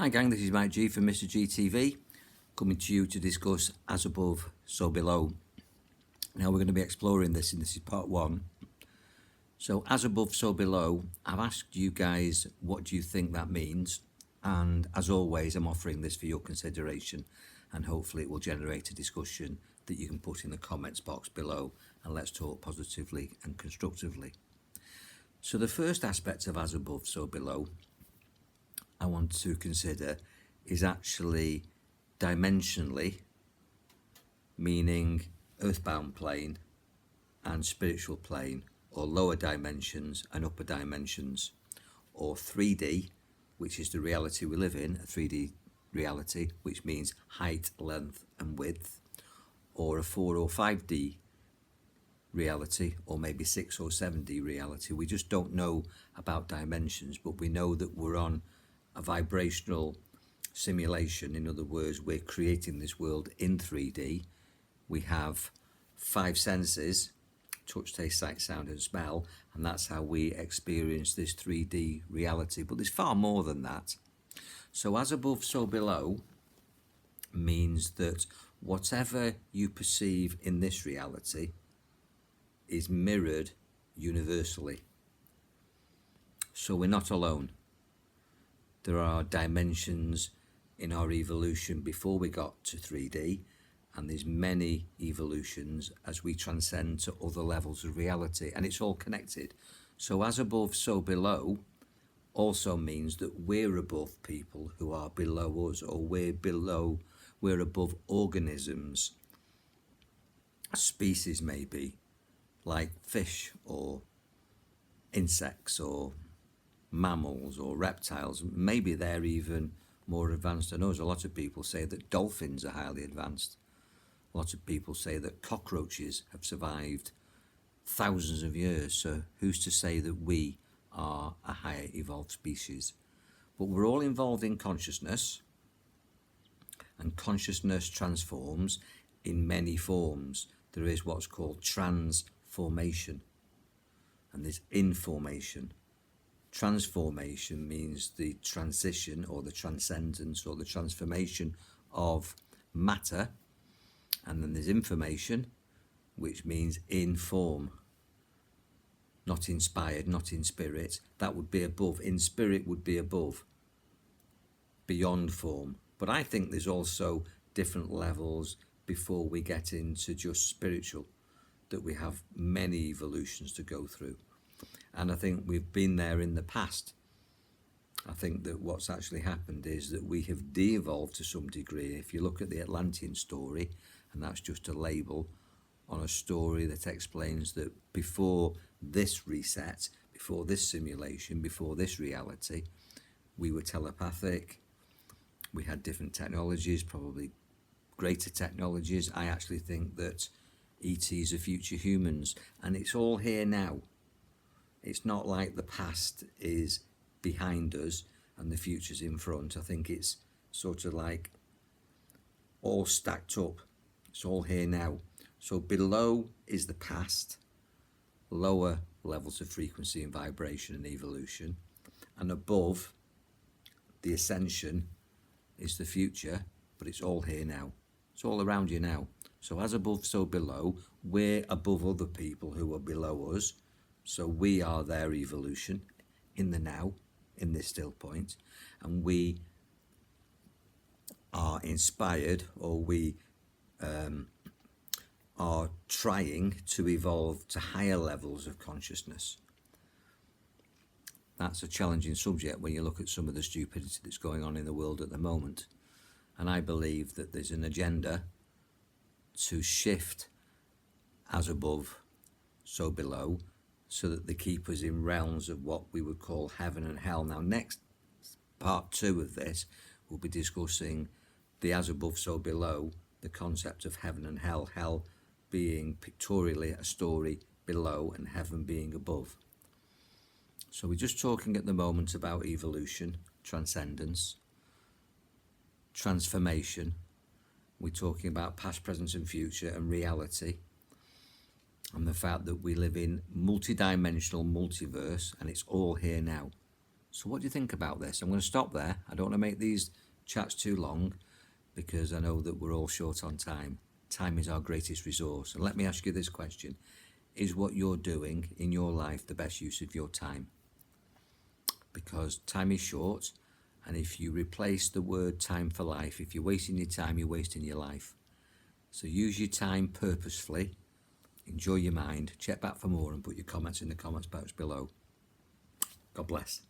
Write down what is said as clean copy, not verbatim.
Hi gang, this is Mike G from Mr. GTV, coming to you to discuss As Above, So Below. Now we're going to be exploring this, and this is part one. So As Above, So Below, I've asked you guys what do you think that means, and as always I'm offering this for your consideration, and hopefully it will generate a discussion that you can put in the comments box below, and let's talk positively and constructively. So the first aspect of As Above, So Below I want to consider is actually dimensionally, meaning earthbound plane and spiritual plane, or lower dimensions and upper dimensions, or 3D, which is the reality we live in, a 3D reality, which means height, length and width, or a 4 or 5D reality, or maybe 6 or 7D reality. We just don't know about dimensions, but we know that we're on a vibrational simulation. In other words, we're creating this world in 3D. We have 5 senses: touch, taste, sight, sound and smell, and that's how we experience this 3D reality. But there's far more than that. So as above, so below means that whatever you perceive in this reality is mirrored universally. So we're not alone. There are dimensions in our evolution before we got to 3D, and there's many evolutions as we transcend to other levels of reality, and it's all connected. So as above, so below also means that we're above people who are below us, or we're above organisms, species maybe, like fish or insects or mammals or reptiles. Maybe they're even more advanced than us. A lot of people say that dolphins are highly advanced. A lot of people say that cockroaches have survived thousands of years. So who's to say that we are a higher evolved species? But we're all involved in consciousness, and consciousness transforms in many forms. There is what's called transformation, and there's information. Transformation means the transition or the transcendence or the transformation of matter, and then there's information, which means in form, not inspired, not in spirit. That would be above. In spirit would be above, beyond form. But I think there's also different levels before we get into just spiritual, that we have many evolutions to go through. And I think we've been there in the past. I think that what's actually happened is that we have de-evolved to some degree. If you look at the Atlantean story, and that's just a label on a story that explains that before this reset, before this simulation, before this reality, we were telepathic, we had different technologies, probably greater technologies. I actually think that ETs are future humans, and it's all here now. It's not like the past is behind us and the future's in front. I think it's sort of like all stacked up. It's all here now. So below is the past, lower levels of frequency and vibration and evolution, and above, the ascension, is the future, but it's all here now. It's all around you now. So as above, so below. We're above other people who are below us. So we are their evolution in the now, in this still point, and we are inspired, or we are trying to evolve to higher levels of consciousness. That's a challenging subject when you look at some of the stupidity that's going on in the world at the moment. And I believe that there's an agenda to shift as above, so below, so that they keep us in realms of what we would call heaven and hell. Now, next part 2 of this, we'll be discussing the as above, so below, the concept of heaven and hell, hell being pictorially a story below and heaven being above. So we're just talking at the moment about evolution, transcendence, transformation. We're talking about past, present and future, and reality, and the fact that we live in multi-dimensional multiverse, and it's all here now. So what do you think about this? I'm going to stop there. I don't want to make these chats too long because I know that we're all short on time. Time is our greatest resource. And let me ask you this question. Is what you're doing in your life the best use of your time? Because time is short, and if you replace the word time for life, if you're wasting your time, you're wasting your life. So use your time purposefully, enjoy your mind, check back for more and put your comments in the comments box below. God bless.